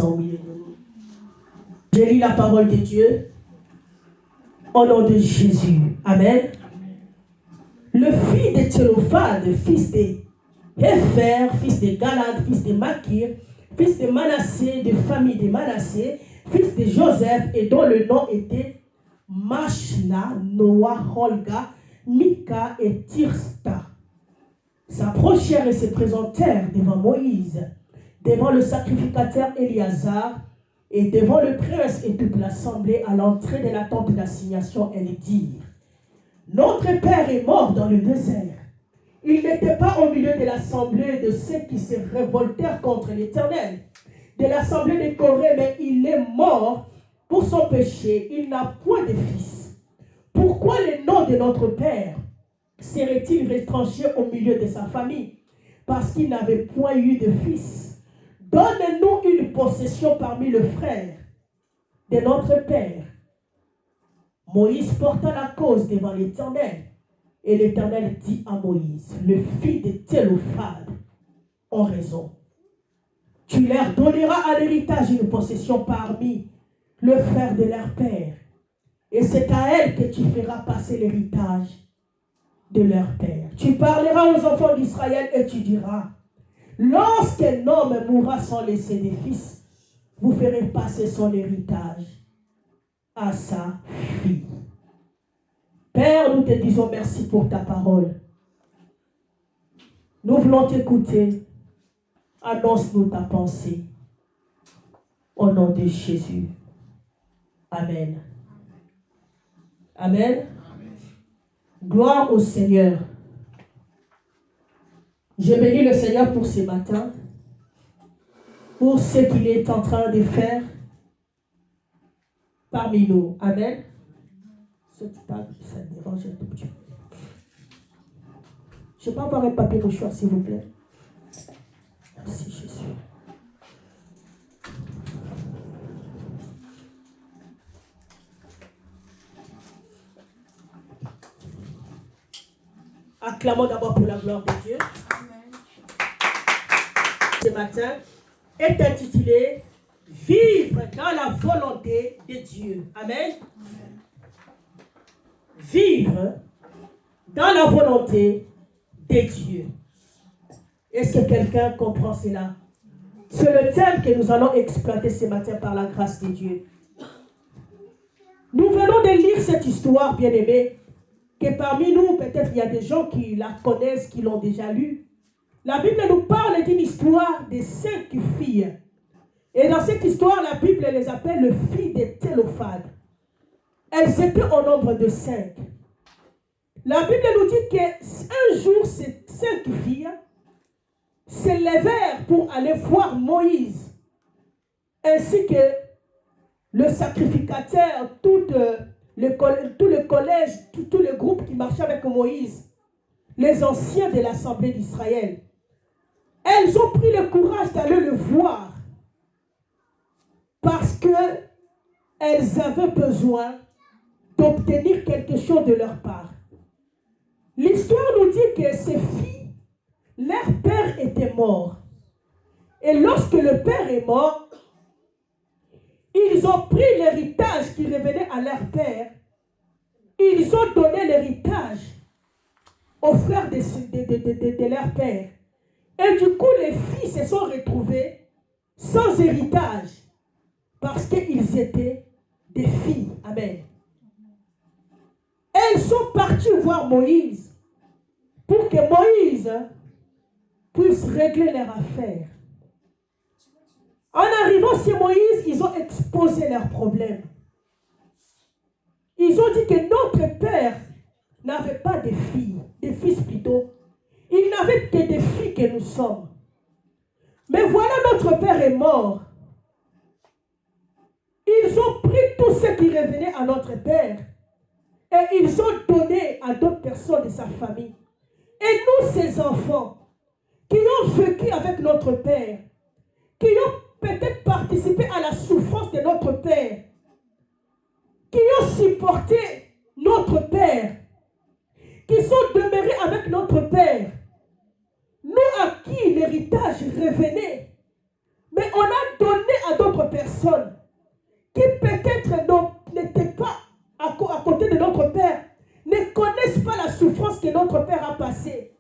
Je lis la parole de Dieu au nom de Jésus. Amen. Le fils de Thélophade, fils de Hépher, fils de Galad, fils de Makir, fils de Manassé, de famille de Manassé, fils de Joseph, et dont le nom était Machla, Noah, Holga, Mika et Tirsta, s'approchèrent et se présentèrent devant Moïse, devant le sacrificateur Éliazar, et devant le prince et toute l'assemblée à l'entrée de la tente d'assignation, et lui dirent: Notre père est mort dans le désert. Il n'était pas au milieu de l'assemblée de ceux qui se révoltèrent contre l'Éternel, de l'assemblée de Corée, mais il est mort pour son péché. Il n'a point de fils. Pourquoi le nom de notre père serait-il retranché au milieu de sa famille? Parce qu'il n'avait point eu de fils. Donne-nous une possession parmi les frères de notre père. Moïse porta la cause devant l'Éternel. Et l'Éternel dit à Moïse: Le fils de Thélophade ont raison. Tu leur donneras à l'héritage une possession parmi le frère de leur père. Et c'est à elle que tu feras passer l'héritage de leur père. Tu parleras aux enfants d'Israël et tu diras: Lorsqu'un homme mourra sans laisser de fils, vous ferez passer son héritage à sa fille. Père, nous te disons merci pour ta parole. Nous voulons t'écouter. Annonce-nous ta pensée. Au nom de Jésus. Amen. Amen. Gloire au Seigneur. Je bénis le Seigneur pour ce matin, pour ce qu'il est en train de faire parmi nous. Amen. Cette table, ça dérange un tout petit peu. Je peux avoir un papier mouchoir, s'il vous plaît. Merci Jésus. Acclamons d'abord pour la gloire de Dieu. Ce matin est intitulé Vivre dans la volonté de Dieu. Amen. Vivre dans la volonté de Dieu. Est-ce que quelqu'un comprend cela? C'est le thème que nous allons exploiter ce matin par la grâce de Dieu. Nous venons de lire cette histoire, bien-aimée, que parmi nous, peut-être il y a des gens qui la connaissent, qui l'ont déjà lue. La Bible nous parle d'une histoire de 5 filles. Et dans cette histoire, la Bible les appelle les filles de Thélophade. Elles étaient au nombre de 5. La Bible nous dit qu'un jour, ces 5 filles se levèrent pour aller voir Moïse, ainsi que le sacrificateur, tout le collège, tout le groupe qui marchait avec Moïse, les anciens de l'Assemblée d'Israël. Elles ont pris le courage d'aller le voir parce qu'elles avaient besoin d'obtenir quelque chose de leur part. L'histoire nous dit que ces filles, leur père était mort. Et lorsque le père est mort, ils ont pris l'héritage qui revenait à leur père. Ils ont donné l'héritage aux frères de leur père. Et du coup, les filles se sont retrouvées sans héritage parce qu'ils étaient des filles. Amen. Elles sont parties voir Moïse pour que Moïse puisse régler leurs affaires. En arrivant chez Moïse, ils ont exposé leurs problèmes. Ils ont dit que notre père n'avait pas de filles, des fils plutôt. Il n'avait que des filles que nous sommes. Mais voilà, notre père est mort. Ils ont pris tout ce qui revenait à notre père et ils ont donné à d'autres personnes de sa famille. Et nous, ces enfants, qui ont vécu avec notre père, qui ont peut-être participé à la souffrance de notre père, qui ont supporté notre père, qui sont demeurés avec notre père, nous à qui l'héritage revenait, mais on a donné à d'autres personnes qui peut-être n'étaient pas à côté de notre Père, ne connaissent pas la souffrance que notre Père a passée.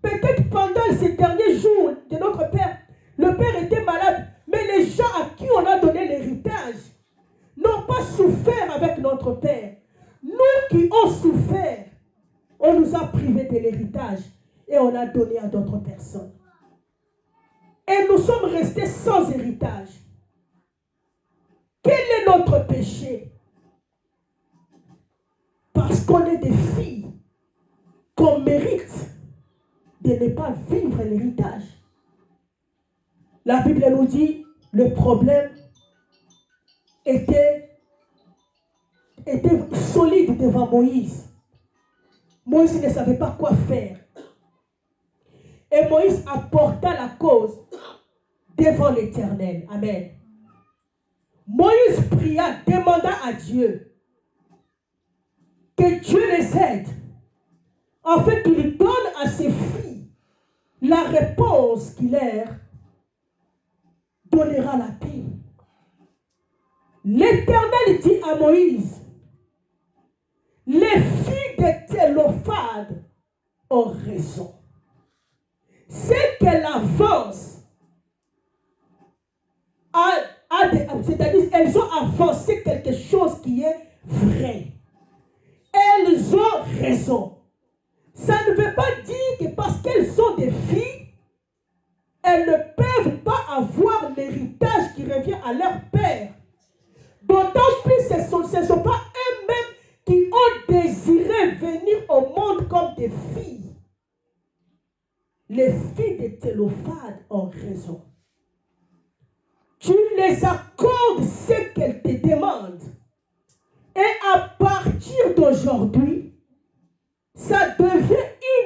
Peut-être pendant ces derniers jours de notre Père, le Père était malade, mais les gens à qui on a donné l'héritage n'ont pas souffert avec notre Père. Nous qui avons souffert, on nous a privés de l'héritage et on a donné à d'autres personnes. Et nous sommes restés sans héritage. Quel est notre péché? Parce qu'on est des filles qu'on mérite de ne pas vivre l'héritage. La Bible nous dit le problème était solide devant Moïse. Moïse ne savait pas quoi faire. Et Moïse apporta la cause devant l'Éternel. Amen. Moïse pria, demanda à Dieu que Dieu les aide, afin qu'il donne à ses filles la réponse qui leur donnera la paix. L'Éternel dit à Moïse, les filles de Thélophade ont raison. C'est qu'elle avance, c'est-à-dire elles ont avancé quelque chose qui est vrai. Elles ont raison. Ça ne veut pas dire que parce qu'elles sont des filles, elles ne peuvent pas avoir l'héritage qui revient à leur père. D'autant plus ce ne sont pas eux-mêmes qui ont désiré venir au monde comme des filles. Les filles de Thélophade ont raison. Tu les accordes ce qu'elles te demandent. Et à partir d'aujourd'hui, ça devient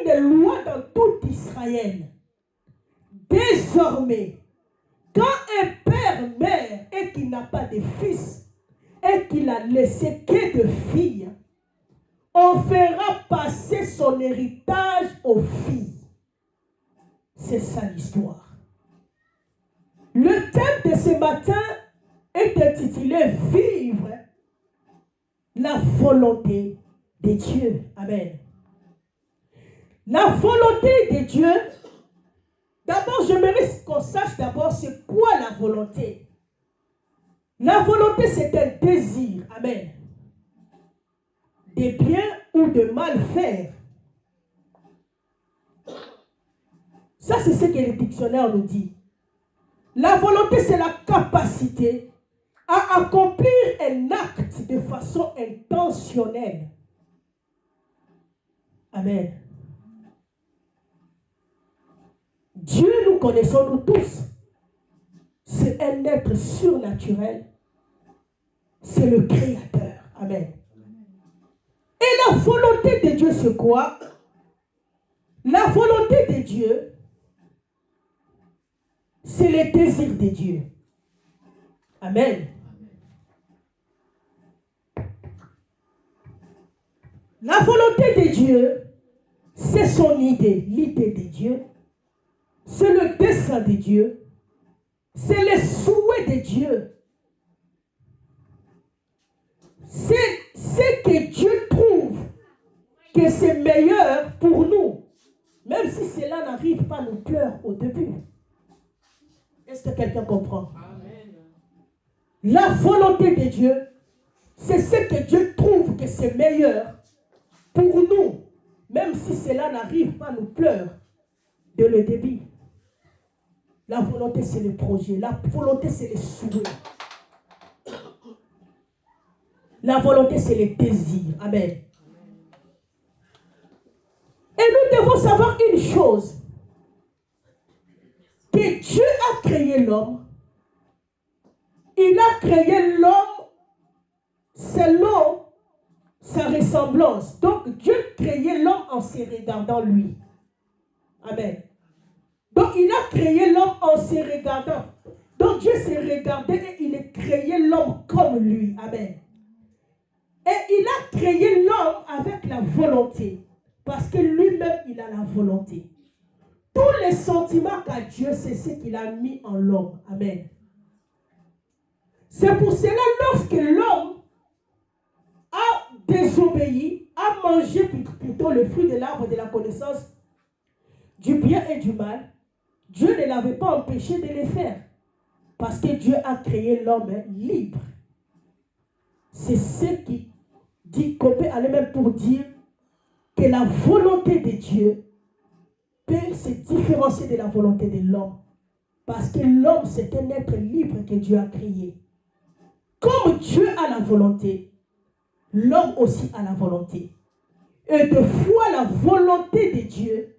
une loi dans tout Israël. Désormais, quand un père meurt et qu'il n'a pas de fils et qu'il a laissé que de filles, on fera passer son héritage aux filles. C'est ça l'histoire. Le thème de ce matin est intitulé « Vivre la volonté de Dieu ». Amen. La volonté de Dieu, d'abord j'aimerais qu'on sache d'abord c'est quoi la volonté. La volonté c'est un désir, amen, de bien ou de mal faire. Ça c'est ce que le dictionnaire nous dit. La volonté c'est la capacité à accomplir un acte de façon intentionnelle. Amen. Dieu, nous connaissons nous tous. C'est un être surnaturel. C'est le Créateur. Amen. Et la volonté de Dieu, c'est quoi? La volonté de Dieu, c'est le désir de Dieu. Amen. La volonté de Dieu, c'est son idée, l'idée de Dieu. C'est le dessein de Dieu. C'est le souhait de Dieu. C'est ce que Dieu trouve que c'est meilleur pour nous. Même si cela n'arrive pas à nous plaire au début. Est-ce que quelqu'un comprend? Amen. La volonté de Dieu, c'est ce que Dieu trouve que c'est meilleur pour nous. Même si cela n'arrive pas à nous plaire dès le début. La volonté, c'est le projet. La volonté, c'est le souhait. La volonté, c'est le désir. Amen. Et nous devons savoir une chose. Que Dieu a créé l'homme. Il a créé l'homme selon sa ressemblance. Donc, Dieu créait l'homme en se regardant lui. Amen. Donc, il a créé l'homme en se regardant. Donc, Dieu s'est regardé et il a créé l'homme comme lui. Amen. Et il a créé l'homme avec la volonté. Parce que lui-même, il a la volonté. Tous les sentiments qu'a Dieu, c'est ce qu'il a mis en l'homme. Amen. C'est pour cela, lorsque l'homme a désobéi, a mangé plutôt le fruit de l'arbre de la connaissance du bien et du mal, Dieu ne l'avait pas empêché de le faire. Parce que Dieu a créé l'homme libre. C'est ce qui dit qu'on peut aller même pour dire que la volonté de Dieu peut se différencier de la volonté de l'homme. Parce que l'homme, c'est un être libre que Dieu a créé. Comme Dieu a la volonté, l'homme aussi a la volonté. Et de fois, la volonté de Dieu,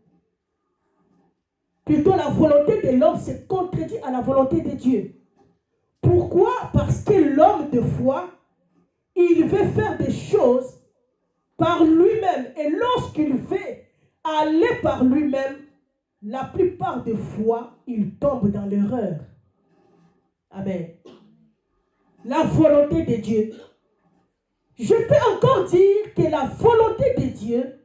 plutôt la volonté de l'homme, se contredit à la volonté de Dieu. Pourquoi? Parce que l'homme, de foi, il veut faire des choses par lui-même. Et lorsqu'il veut aller par lui-même, la plupart des fois, il tombe dans l'erreur. Amen. La volonté de Dieu. Je peux encore dire que la volonté de Dieu,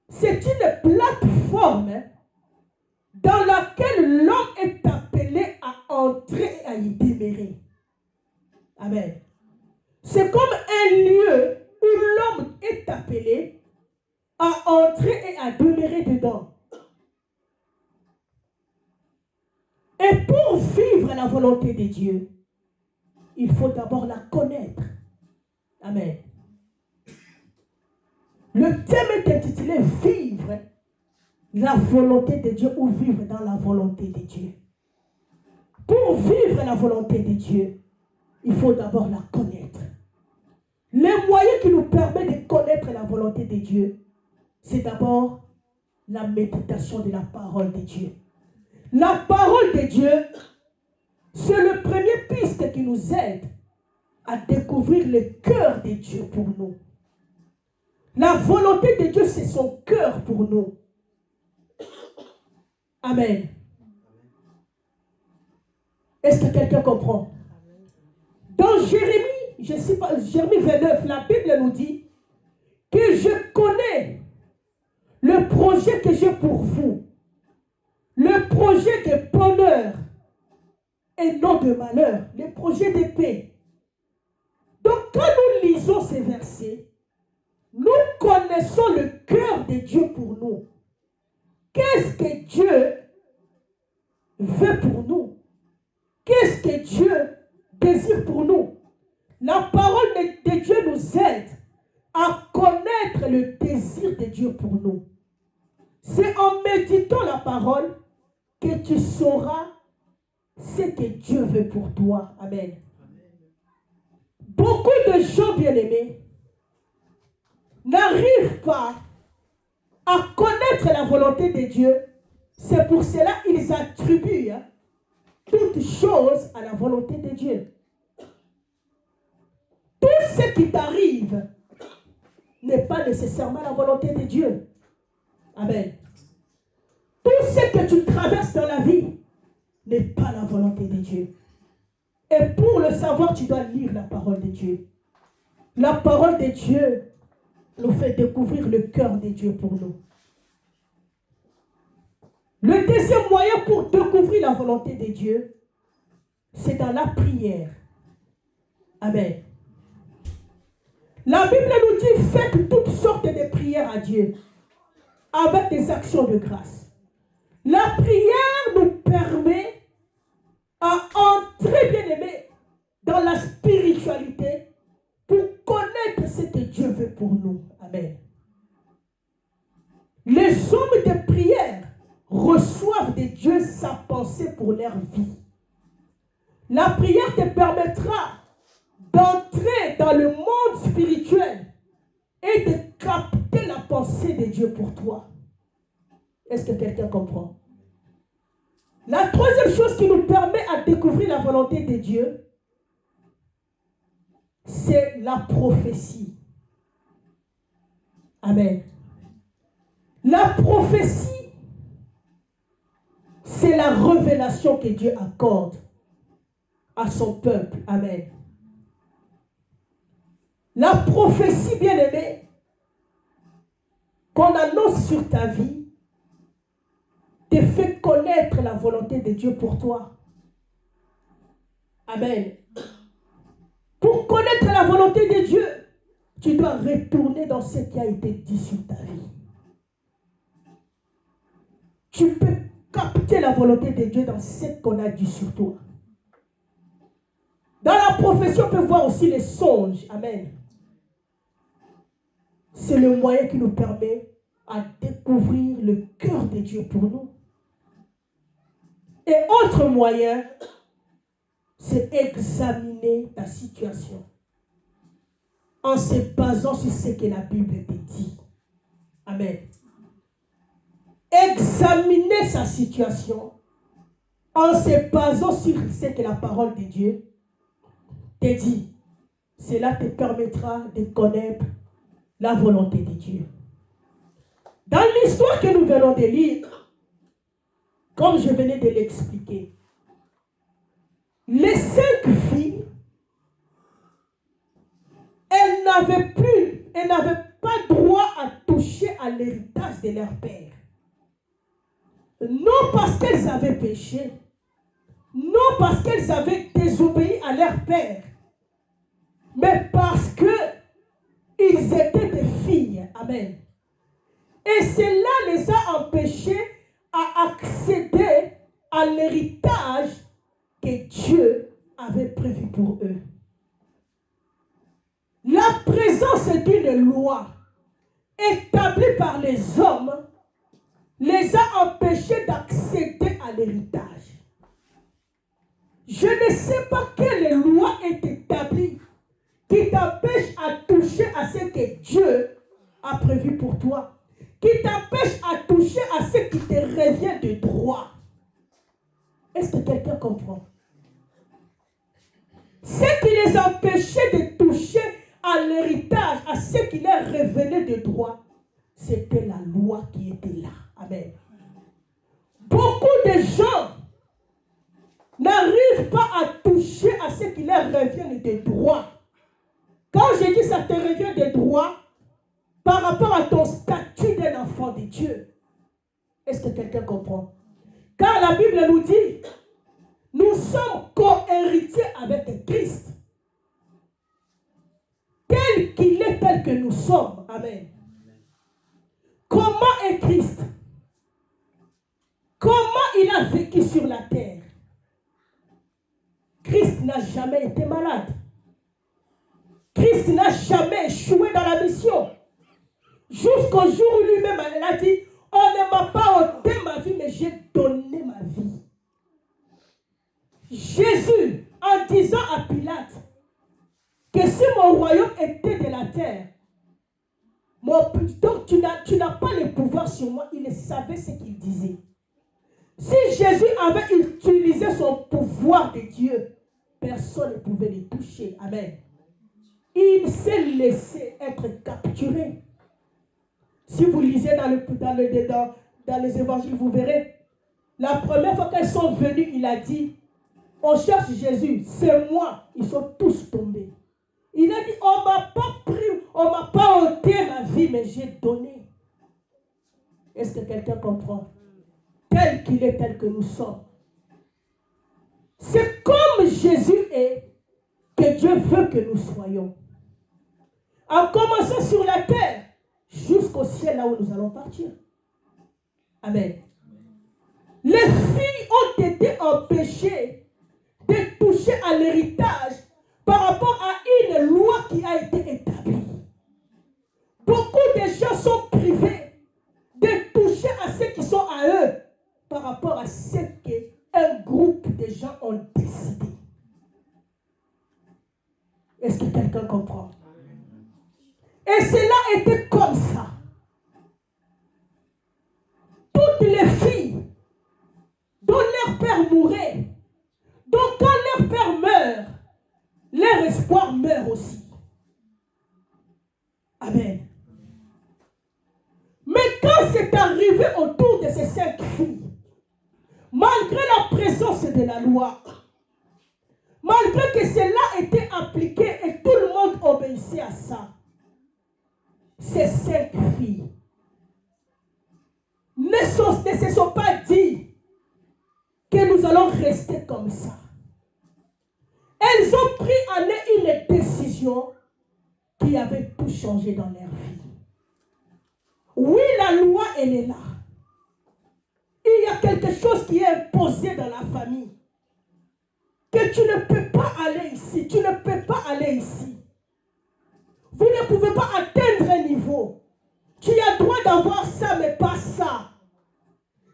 c'est une plateforme dans laquelle l'homme est appelé à entrer et à y demeurer. Amen. C'est comme un lieu où l'homme est appelé à entrer et à demeurer dedans. Et pour vivre la volonté de Dieu, il faut d'abord la connaître. Amen. Le thème est intitulé « Vivre la volonté de Dieu » ou « Vivre dans la volonté de Dieu ». Pour vivre la volonté de Dieu, il faut d'abord la connaître. Les moyens qui nous permettent de connaître la volonté de Dieu, c'est d'abord la méditation de la parole de Dieu. La parole de Dieu, c'est le premier piste qui nous aide à découvrir le cœur de Dieu pour nous. La volonté de Dieu, c'est son cœur pour nous. Amen. Est-ce que quelqu'un comprend? Dans Jérémie, je sais pas, Jérémie 29, la Bible nous dit que je connais le projet que j'ai pour vous. Le projet de bonheur et non de malheur. Le projet de paix. Donc quand nous lisons ces versets, nous connaissons le cœur de Dieu pour nous. Qu'est-ce que Dieu veut pour nous? Qu'est-ce que Dieu désire pour nous? La parole de Dieu nous aide à connaître le désir de Dieu pour nous. C'est en méditant la parole que tu sauras ce que Dieu veut pour toi. Amen. Beaucoup de gens bien-aimés n'arrivent pas à connaître la volonté de Dieu. C'est pour cela qu'ils attribuent toutes choses à la volonté de Dieu. Tout ce qui t'arrive n'est pas nécessairement la volonté de Dieu. Amen. Tout ce que tu traverses dans la vie n'est pas la volonté de Dieu. Et pour le savoir, tu dois lire la parole de Dieu. La parole de Dieu nous fait découvrir le cœur de Dieu pour nous. Le deuxième moyen pour découvrir la volonté de Dieu, c'est dans la prière. Amen. La Bible nous dit, faites toutes sortes de prières à Dieu, avec des actions de grâce. La prière nous permet à entrer, bien-aimés, dans la spiritualité pour connaître ce que Dieu veut pour nous. Amen. Les hommes de prière reçoivent de Dieu sa pensée pour leur vie. La prière te permettra d'entrer dans le monde spirituel et de capter la pensée de Dieu pour toi. Est-ce que quelqu'un comprend? La troisième chose qui nous permet à découvrir la volonté de Dieu, c'est la prophétie. Amen. La prophétie, c'est la révélation que Dieu accorde à son peuple. Amen. La prophétie, bien-aimée, qu'on annonce sur ta vie, te fait connaître la volonté de Dieu pour toi. Amen. Pour connaître la volonté de Dieu, tu dois retourner dans ce qui a été dit sur ta vie. Tu peux capter la volonté de Dieu dans ce qu'on a dit sur toi. Dans la prophétie, on peut voir aussi les songes. Amen. C'est le moyen qui nous permet à découvrir le cœur de Dieu pour nous. Et autre moyen, c'est examiner ta situation en se basant sur ce que la Bible te dit. Amen. Examiner sa situation en se basant sur ce que la parole de Dieu te dit. Cela te permettra de connaître la volonté de Dieu. Dans l'histoire que nous venons de lire, comme je venais de l'expliquer, les 5 filles, elles n'avaient pas droit à toucher à l'héritage de leur père. Non parce qu'elles avaient péché, non parce qu'elles avaient désobéi à leur père, mais parce que ils étaient des filles. Amen. Et cela les a empêchés à accéder à l'héritage que Dieu avait prévu pour eux. La présence d'une loi établie par les hommes les a empêchés d'accéder à l'héritage. Je ne sais pas quelle loi est établie qui t'empêche à toucher à ce que Dieu a prévu pour toi, qui t'empêche à toucher à ce qui te revient de droit. Est-ce que quelqu'un comprend? Ce qui les empêchait de toucher à l'héritage, à ce qui leur revenait de droit, c'était la loi qui était là. Amen. Beaucoup de gens n'arrivent pas à toucher à ce qui leur revient de droit. Quand je dis ça te revient de droit, par rapport à ton statut d'un enfant de Dieu. Est-ce que quelqu'un comprend? Car la Bible nous dit, nous sommes co-héritiers avec Christ. Tel qu'il est, tel que nous sommes. Amen. Comment est Christ? Comment il a vécu sur la terre? Christ n'a jamais été malade. Christ n'a jamais échoué dans la mission. Jusqu'au jour où lui-même il a dit, on ne m'a pas ôté ma vie, mais j'ai donné ma vie. Jésus, en disant à Pilate que si mon royaume était de la terre, donc tu n'as pas le pouvoir sur moi, il savait ce qu'il disait. Si Jésus avait utilisé son pouvoir de Dieu, personne ne pouvait le toucher. Amen. Il s'est laissé être capturé. Si vous lisez dans les évangiles, vous verrez, la première fois qu'elles sont venues, il a dit, on cherche Jésus, c'est moi. Ils sont tous tombés. Il a dit, on ne m'a pas pris, on ne m'a pas ôté ma vie, mais j'ai donné. Est-ce que quelqu'un comprend? Tel qu'il est, tel que nous sommes. C'est comme Jésus est que Dieu veut que nous soyons. En commençant sur la terre, jusqu'au ciel, là où nous allons partir. Amen. Les filles ont été empêchées de toucher à l'héritage par rapport à une loi qui a été établie. Beaucoup de gens sont privés de toucher à ceux qui sont à eux par rapport à ce qu'un groupe de gens ont décidé. Est-ce que quelqu'un comprend? Et cela était comme ça. Toutes les filles dont leur père mourait, donc quand leur père meurt, leur espoir meurt aussi. Amen. Mais quand c'est arrivé autour de ces 5 filles, malgré la présence de la loi, malgré que cela était appliqué et tout le monde obéissait à ça, ces 5 filles ne se sont pas dit que nous allons rester comme ça. Elles Elles ont pris en eux une décision qui avait tout changé dans leur vie. Oui, la loi, elle est là. Il y a quelque chose qui est imposé dans la famille. Que tu ne peux pas aller ici, tu ne peux pas aller ici. Vous ne pouvez pas atteindre un niveau. Tu as droit d'avoir ça, mais pas ça.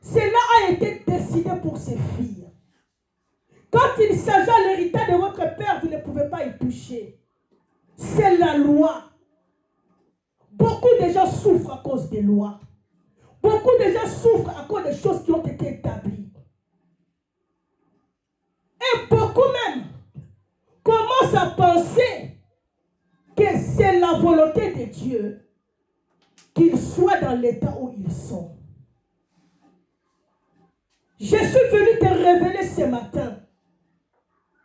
Cela a été décidé pour ces filles. Quand il s'agit de l'héritage de votre père, vous ne pouvez pas y toucher. C'est la loi. Beaucoup de gens souffrent à cause des lois. Beaucoup de gens souffrent à cause des choses qui ont été établies. Et beaucoup même commencent à penser que c'est la volonté de Dieu qu'ils soient dans l'état où ils sont. Je suis venu te révéler ce matin.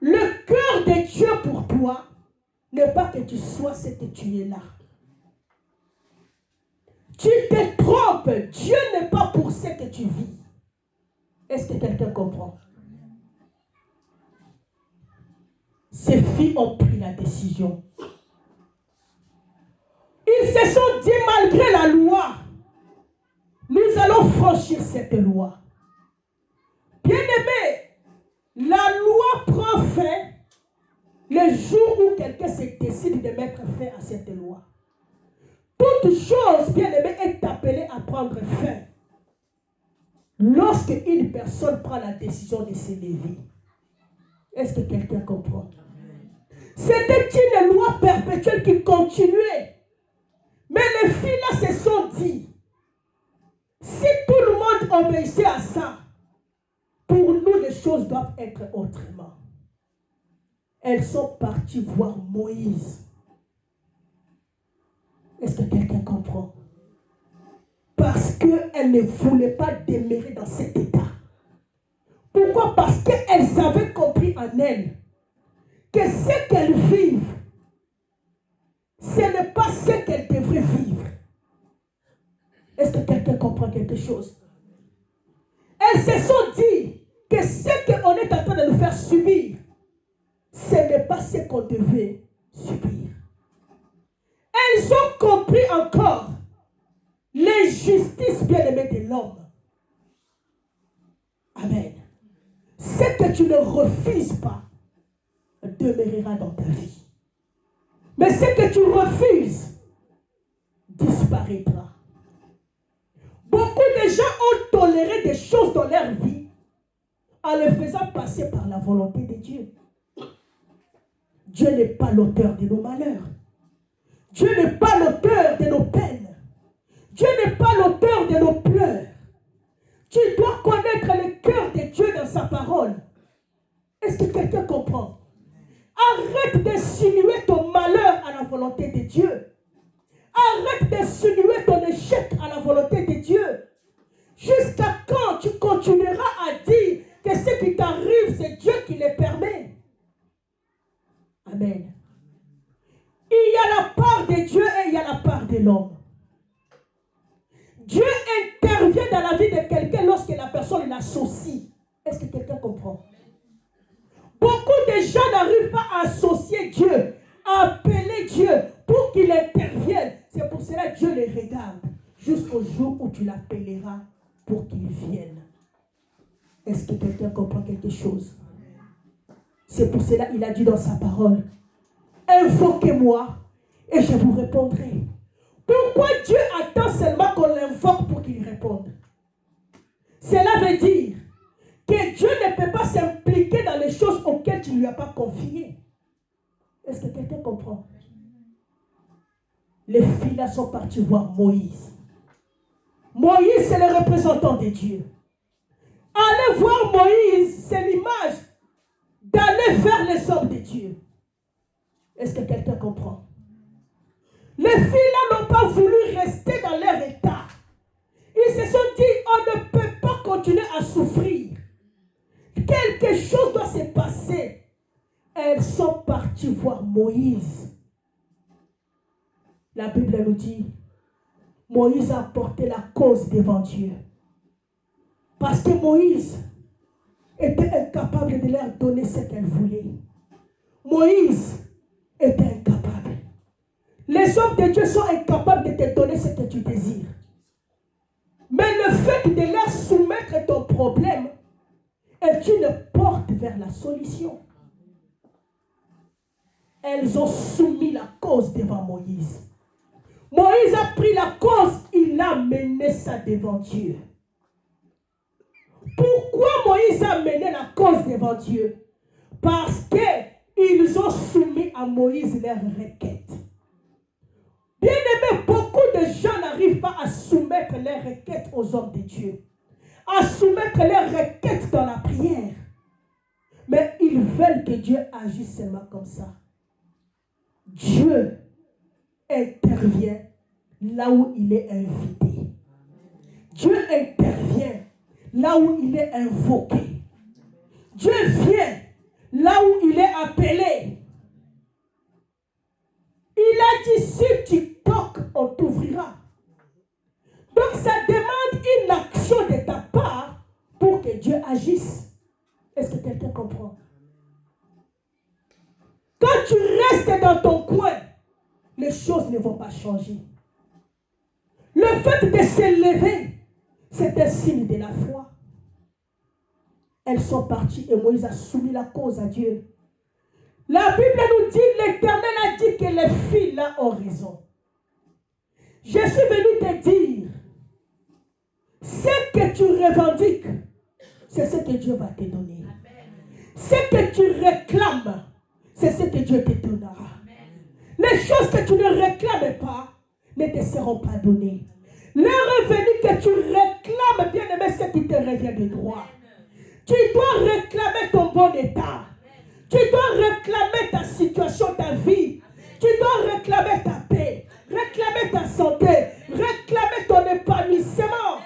Le cœur de Dieu pour toi n'est pas que tu sois ce que tu es là. Tu te trompes. Dieu n'est pas pour ce que tu vis. Est-ce que quelqu'un comprend? Ces filles ont pris la décision. Ils se sont dit, malgré la loi, nous allons franchir cette loi. Bien-aimé, la loi prend fin le jour où quelqu'un se décide de mettre fin à cette loi. Toute chose, bien-aimé, est appelée à prendre fin lorsque une personne prend la décision de s'élever. Est-ce que quelqu'un comprend? C'était une loi perpétuelle qui continuait. Mais les filles-là se sont dit, si tout le monde obéissait à ça, pour nous, les choses doivent être autrement. Elles sont parties voir Moïse. Est-ce que quelqu'un comprend? Parce qu'elles ne voulaient pas demeurer dans cet état. Pourquoi? Parce qu'elles avaient compris en elles que ce qu'elles vivent, ce n'est pas ce qu'elles devraient vivre. Est-ce que quelqu'un comprend quelque chose? Elles se sont dit que ce qu'on est en train de nous faire subir, ce n'est pas ce qu'on devait subir. Elles ont compris encore l'injustice bien-aimée de l'homme. Amen. Ce que tu ne refuses pas demeurera dans ta vie. Mais ce que tu refuses disparaîtra. Beaucoup de gens ont toléré des choses dans leur vie en les faisant passer par la volonté de Dieu. Dieu n'est pas l'auteur de nos malheurs. Dieu n'est pas l'auteur de nos peines. Dieu n'est pas l'auteur de nos pleurs. Tu dois connaître le cœur de Dieu dans sa parole. Est-ce que quelqu'un comprend? Arrête d'insinuer ton malheur à la volonté de Dieu. Arrête d'insinuer ton échec à la volonté de Dieu. Jusqu'à quand tu continueras à dire que ce qui t'arrive, c'est Dieu qui le permet? Amen. Il y a la part de Dieu et il y a la part de l'homme. Dieu intervient dans la vie de quelqu'un lorsque la personne l'associe. Est-ce que quelqu'un comprend? Beaucoup de gens n'arrivent pas à associer Dieu, à appeler Dieu pour qu'il intervienne. C'est pour cela que Dieu les regarde jusqu'au jour où tu l'appelleras pour qu'il vienne. Est-ce que quelqu'un comprend quelque chose? C'est pour cela qu'il a dit dans sa parole, invoquez-moi et je vous répondrai. Pourquoi Dieu attend seulement qu'on l'invoque pour qu'il réponde? Cela veut dire que Dieu ne peut pas s'impliquer dans les choses auxquelles tu ne lui as pas confié. Est-ce que quelqu'un comprend? Les filles là sont parties voir Moïse. Moïse, c'est le représentant de Dieu. Aller voir Moïse, c'est l'image d'aller vers les hommes de Dieu. Est-ce que quelqu'un comprend? Les filles-là n'ont pas voulu rester dans leur état. Ils se sont dit, on ne peut pas continuer à souffrir. Quelque chose doit se passer. Elles sont parties voir Moïse. La Bible nous dit, Moïse a porté la cause devant Dieu. Parce que Moïse était incapable de leur donner ce qu'elle voulait. Moïse était incapable. Les hommes de Dieu sont incapables de te donner ce que tu désires. Mais le fait de leur soumettre ton problème est une porte vers la solution. Elles ont soumis la cause devant Moïse. Moïse a pris la cause, il a mené ça devant Dieu. Pourquoi Moïse a mené la cause devant Dieu? Parce qu'ils ont soumis à Moïse leurs requêtes. Bien aimé, beaucoup de gens n'arrivent pas à soumettre leurs requêtes aux hommes de Dieu, à soumettre leurs requêtes dans la prière. Mais ils veulent que Dieu agisse seulement comme ça. Dieu intervient là où il est invité. Dieu intervient là où il est invoqué. Dieu vient là où il est appelé. Il a dit, si tu toques, on t'ouvrira. Donc ça demande une action de ta part pour que Dieu agisse. Est-ce que quelqu'un comprend? Quand tu restes dans ton coin, les choses ne vont pas changer. Le fait de s'élever, c'est un signe de la foi. Elles sont parties et Moïse a soumis la cause à Dieu. La Bible nous dit, l'Éternel a dit que les filles là ont raison. Je suis venu te dire, ce que tu revendiques, c'est ce que Dieu va te donner. Ce que tu réclames, c'est ce que Dieu te donnera. Les choses que tu ne réclames pas ne te seront pas données. Les revenus que tu réclames, bien aimé, c'est ce qui te revient de droit. Tu dois réclamer ton bon état. Tu dois réclamer ta situation, ta vie. Tu dois réclamer ta paix, réclamer ta santé, réclamer ton épanouissement.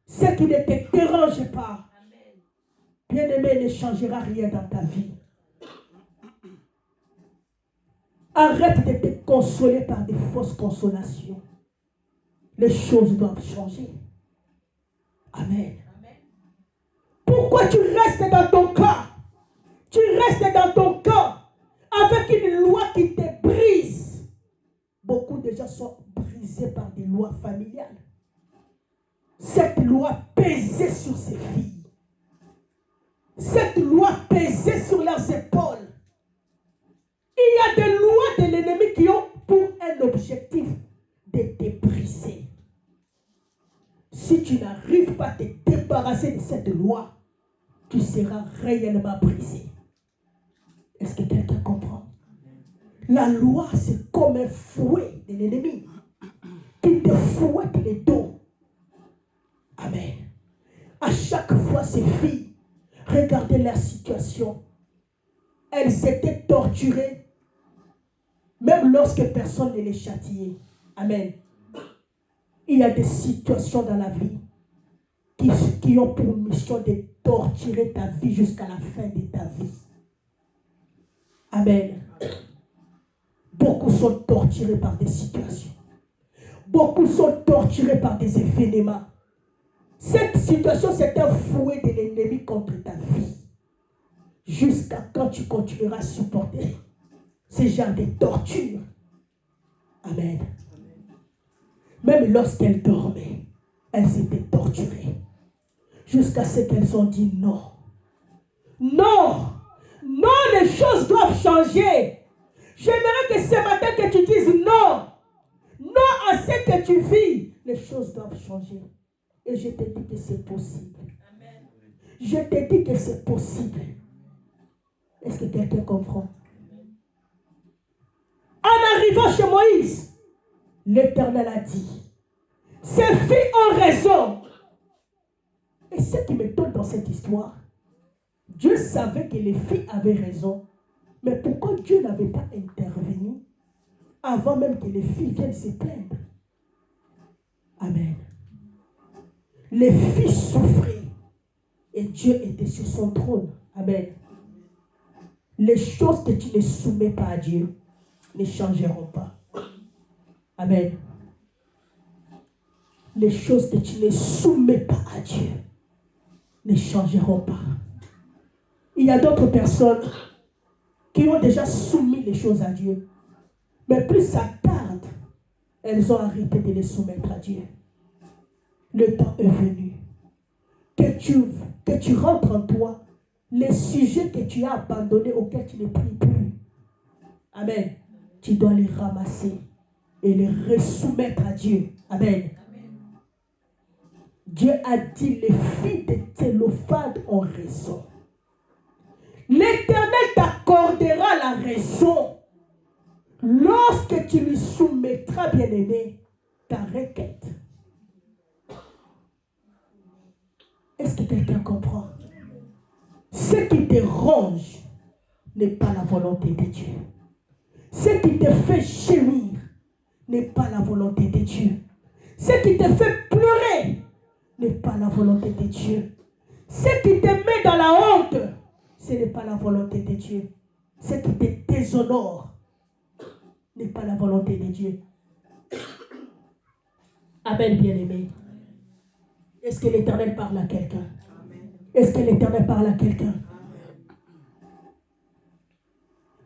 Ce qui ne te dérange pas, bien aimé, ne changera rien dans ta vie. Arrête de te consoler par des fausses consolations. Les choses doivent changer. Amen. Pourquoi tu restes dans ton cas? Tu restes dans ton camp avec une loi qui te brise. Beaucoup de gens sont brisés par des lois familiales. Cette loi pesait sur ses filles. Cette loi pesait sur leurs épaules. Il y a des lois de l'ennemi qui ont pour un objectif de te briser. Si tu n'arrives pas à te débarrasser de cette loi, tu seras réellement brisé. Est-ce que quelqu'un comprend? La loi, c'est comme un fouet de l'ennemi qui te fouette les dos. Amen. À chaque fois, ces filles, regardez leur situation. Elles étaient torturées, même lorsque personne ne les châtiait. Amen. Il y a des situations dans la vie qui ont pour mission de torturer ta vie jusqu'à la fin de ta vie. Amen. Beaucoup sont torturés par des situations. Beaucoup sont torturés par des événements. Cette situation, c'est un fouet de l'ennemi contre ta vie. Jusqu'à quand tu continueras à supporter ce genre de torture. Amen. Même lorsqu'elles dormaient, elles étaient torturées. Jusqu'à ce qu'elles ont dit non. Non! Non, les choses doivent changer. J'aimerais que ce matin que tu dises non. Non à ce que tu vis. Les choses doivent changer. Et je te dis que c'est possible. Amen. Je te dis que c'est possible. Est-ce que quelqu'un comprend? En arrivant chez Moïse, l'Éternel a dit, ces filles ont raison. Et ce qui m'étonne dans cette histoire, Dieu savait que les filles avaient raison. Mais pourquoi Dieu n'avait pas intervenu avant même que les filles viennent se plaindre? Amen. Les filles souffraient et Dieu était sur son trône. Amen. Les choses que tu ne soumets pas à Dieu ne changeront pas. Amen. Les choses que tu ne soumets pas à Dieu ne changeront pas. Il y a d'autres personnes qui ont déjà soumis les choses à Dieu. Mais plus ça tarde, elles ont arrêté de les soumettre à Dieu. Le temps est venu que tu rentres en toi les sujets que tu as abandonnés, auxquels tu ne pries plus. Amen. Tu dois les ramasser et les resoumettre à Dieu. Amen. Dieu a dit, les filles de Thélophade ont raison. L'Éternel t'accordera la raison lorsque tu lui soumettras, bien-aimé, ta requête. Est-ce que quelqu'un comprend? Ce qui te ronge n'est pas la volonté de Dieu. Ce qui te fait gémir n'est pas la volonté de Dieu. Ce qui te fait pleurer n'est pas la volonté de Dieu. Ce qui te met dans la honte, ce n'est pas la volonté de Dieu. Ce qui te déshonore n'est pas la volonté de Dieu. Amen, bien-aimé. Est-ce que l'Éternel parle à quelqu'un? Est-ce que l'Éternel parle à quelqu'un?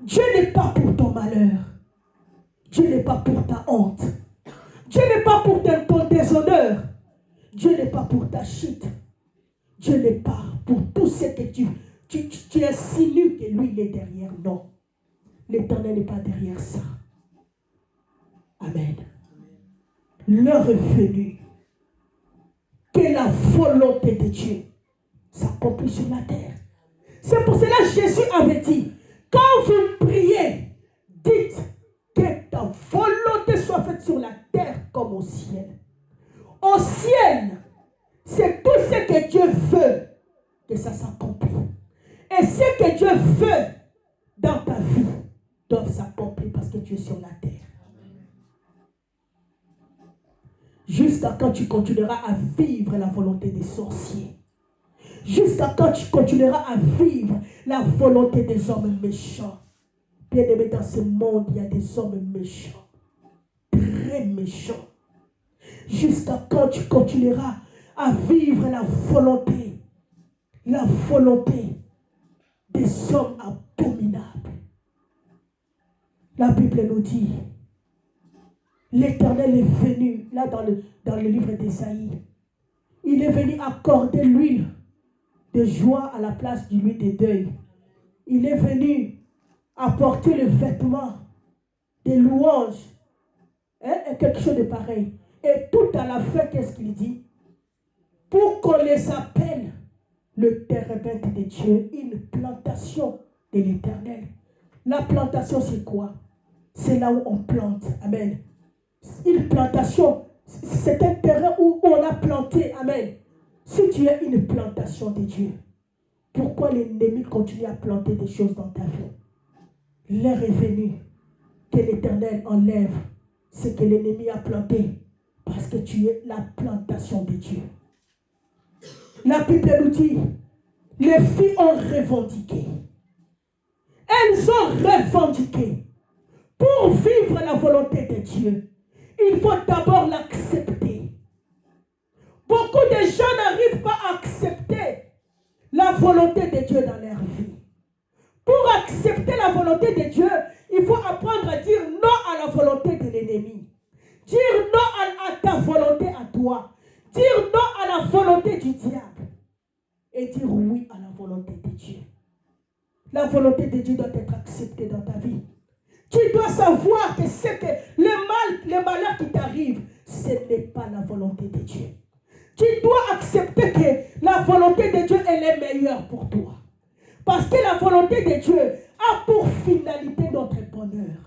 Dieu n'est pas pour ton malheur. Dieu n'est pas pour ta honte. Dieu n'est pas pour ton déshonneur. Dieu n'est pas pour ta chute. Dieu n'est pas pour tout ce que tu insinues que lui, il est derrière. Non. L'Éternel n'est pas derrière ça. Amen. L'heure est venue que la volonté de Dieu s'accomplit sur la terre. C'est pour cela que Jésus avait dit, quand vous priez, dites que ta volonté soit faite sur la terre comme au ciel. Au ciel, c'est tout ce que Dieu veut que ça s'accomplisse. Et ce que Dieu veut dans ta vie doit s'accomplir parce que tu es sur la terre. Jusqu'à quand tu continueras à vivre la volonté des sorciers. Jusqu'à quand tu continueras à vivre la volonté des hommes méchants. Bien-aimé, dans ce monde, il y a des hommes méchants. Très méchants. Jusqu'à quand tu continueras à vivre la volonté des hommes abominables. La Bible nous dit, l'Éternel est venu, là dans le livre d'Ésaïe, il est venu accorder l'huile de joie à la place de l'huile de deuil. Il est venu apporter le vêtement des louanges, et quelque chose de pareil. Et tout à la fin, qu'est-ce qu'il dit? Pour qu'on les appelle le térébinthe de Dieu, une plantation de l'Éternel. La plantation, c'est quoi? C'est là où on plante. Amen. Une plantation, c'est un terrain où on a planté. Amen. Si tu es une plantation de Dieu, pourquoi l'ennemi continue à planter des choses dans ta vie? L'heure est venue que l'Éternel enlève ce que l'ennemi a planté, parce que tu es la plantation de Dieu. La Bible nous dit, les filles ont revendiqué. Elles ont revendiqué. Pour vivre la volonté de Dieu, il faut d'abord l'accepter. Beaucoup de gens n'arrivent pas à accepter la volonté de Dieu dans leur vie. Pour accepter la volonté de Dieu, il faut apprendre à dire non à la volonté de l'ennemi. Dire non à ta volonté à toi. Dire non à la volonté du diable. Et dire oui à la volonté de Dieu. La volonté de Dieu doit être acceptée dans ta vie. Tu dois savoir que c'est que le malheur qui t'arrive, ce n'est pas la volonté de Dieu. Tu dois accepter que la volonté de Dieu, elle est meilleure pour toi. Parce que la volonté de Dieu a pour finalité notre bonheur.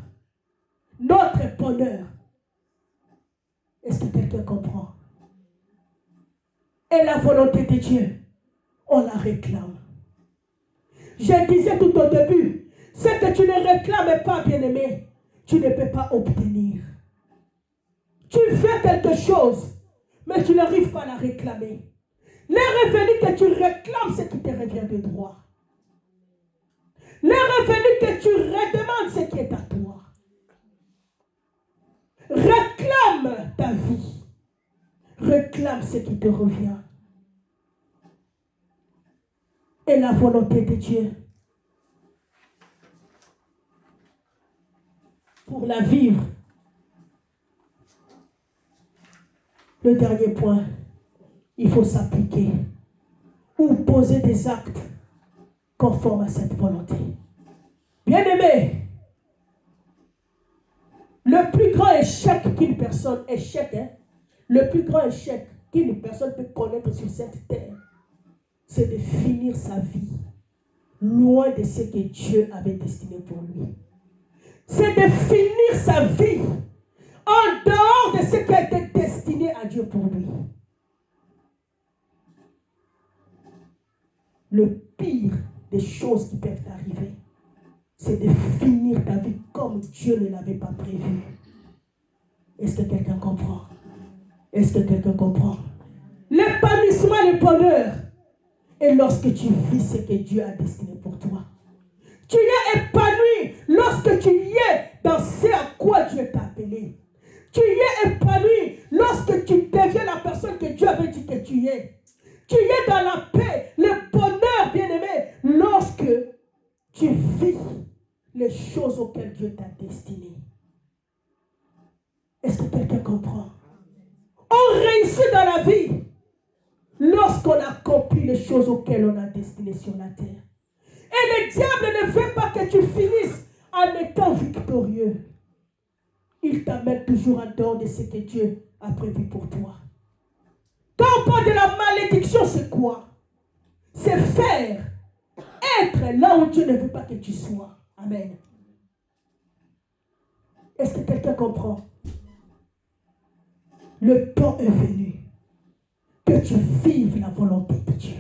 Notre bonheur. Est-ce que quelqu'un comprend? Et la volonté de Dieu, on la réclame. Je disais tout au début, ce que tu ne réclames pas, bien-aimé, tu ne peux pas obtenir. Tu fais quelque chose, mais tu n'arrives pas à la réclamer. L'heure est venue que tu réclames ce qui te revient de droit. L'heure est venue que tu redemandes ce qui est à toi. Réclame ta vie. Réclame ce qui te revient. Et la volonté de Dieu, pour la vivre. Le dernier point, il faut s'appliquer ou poser des actes conformes à cette volonté. Bien-aimé, le plus grand échec qu'une personne, le plus grand échec qu'une personne peut connaître sur cette terre, c'est de finir sa vie loin de ce que Dieu avait destiné pour lui. C'est de finir sa vie en dehors de ce qui a été destiné à Dieu pour lui. Le pire des choses qui peuvent arriver, c'est de finir ta vie comme Dieu ne l'avait pas prévu. Est-ce que quelqu'un comprend? Est-ce que quelqu'un comprend? L'épanouissement, le bonheur, et lorsque tu vis ce que Dieu a destiné pour toi. Tu es épanoui lorsque tu y es dans ce à quoi Dieu t'a appelé. Tu y es épanoui lorsque tu deviens la personne que Dieu avait dit que tu es. Tu y es dans la paix, le bonheur, bien-aimé, lorsque tu vis les choses auxquelles Dieu t'a destiné. Est-ce que quelqu'un comprend? On réussit dans la vie lorsqu'on accomplit les choses auxquelles on a destiné sur la terre. Et le diable ne veut pas que tu finisses en étant victorieux. Il t'amène toujours en dehors de ce que Dieu a prévu pour toi. Quand on parle de la malédiction, c'est quoi? C'est faire, être là où Dieu ne veut pas que tu sois. Amen. Est-ce que quelqu'un comprend? Le temps est venu que tu vives la volonté de Dieu.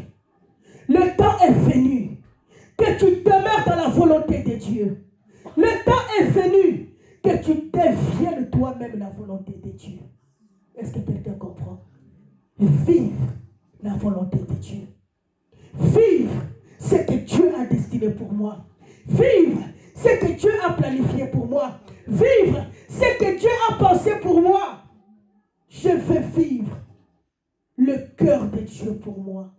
Le temps est venu que tu demeures dans la volonté de Dieu. Le temps est venu que tu deviennes toi-même la volonté de Dieu. Est-ce que quelqu'un comprend? Vivre la volonté de Dieu. Vivre ce que Dieu a destiné pour moi. Vivre ce que Dieu a planifié pour moi. Vivre ce que Dieu a pensé pour moi. Je veux vivre le cœur de Dieu pour moi.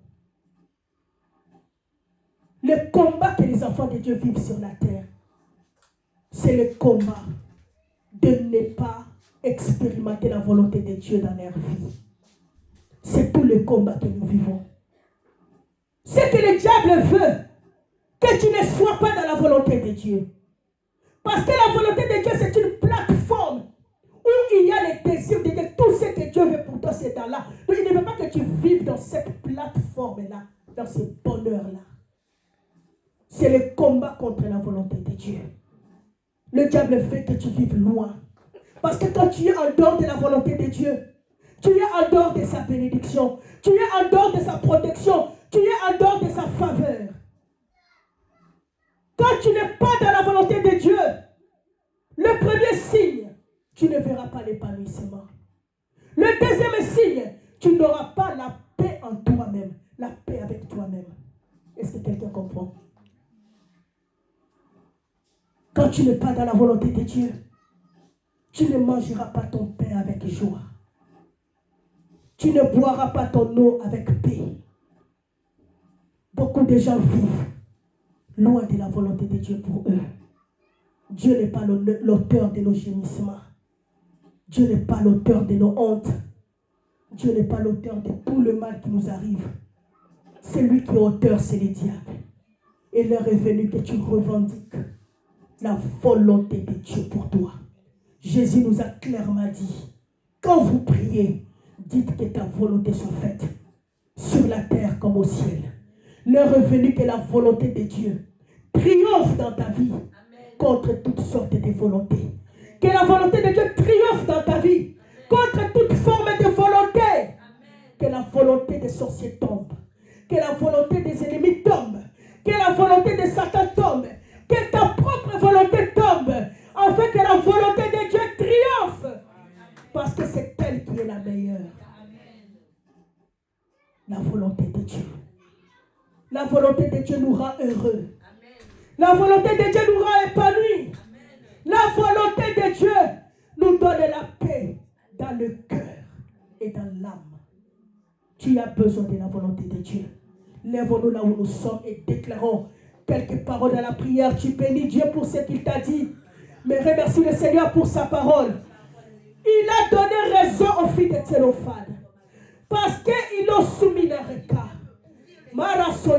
Le combat que les enfants de Dieu vivent sur la terre, c'est le combat de ne pas expérimenter la volonté de Dieu dans leur vie. C'est tout le combat que nous vivons. C'est que le diable veut que tu ne sois pas dans la volonté de Dieu. Parce que la volonté de Dieu, c'est une plateforme où il y a les désirs de Dieu. Tout ce que Dieu veut pour toi, c'est dans là. Donc il ne veut pas que tu vives dans cette plateforme-là, dans ce bonheur-là. C'est le combat contre la volonté de Dieu. Le diable veut que tu vives loin. Parce que quand tu es en dehors de la volonté de Dieu, tu es en dehors de sa bénédiction, tu es en dehors de sa protection, tu es en dehors de sa faveur. Quand tu n'es pas dans la volonté de Dieu, le premier signe, tu ne verras pas l'épanouissement. Le deuxième signe, tu n'auras pas la paix en toi-même, la paix avec toi-même. Est-ce que quelqu'un comprend? Quand tu n'es pas dans la volonté de Dieu, tu ne mangeras pas ton pain avec joie. Tu ne boiras pas ton eau avec paix. Beaucoup de gens vivent loin de la volonté de Dieu pour eux. Dieu n'est pas l'auteur de nos gémissements. Dieu n'est pas l'auteur de nos hontes. Dieu n'est pas l'auteur de tout le mal qui nous arrive. C'est lui qui est auteur, c'est le diable. Et l'heure est venue que tu revendiques la volonté de Dieu pour toi. Jésus nous a clairement dit, quand vous priez, dites que ta volonté soit faite sur la terre comme au ciel. L'heure est venue que la volonté de Dieu triomphe dans ta vie. Amen. Contre toutes sortes de volontés. Que la volonté de Dieu triomphe dans ta vie. Amen. Contre toute forme de volonté. Amen. Que la volonté des sorciers tombe. Que la volonté des ennemis tombe. Que la volonté de Satan tombe. Que ta propre volonté tombe. Afin que la volonté de Dieu triomphe. Amen. Parce que c'est elle qui est la meilleure. Amen. La volonté de Dieu. La volonté de Dieu nous rend heureux. Amen. La volonté de Dieu nous rend épanouis. Amen. La volonté de Dieu nous donne la paix dans le cœur et dans l'âme. Tu as besoin de la volonté de Dieu. Lèvons-nous là où nous sommes et déclarons quelques paroles dans la prière. Tu bénis Dieu pour ce qu'il t'a dit. Mais remercie le Seigneur pour sa parole. Il a donné raison aux filles de Thélophane. Parce qu'ils l'ont soumis dans le cas. Marasoya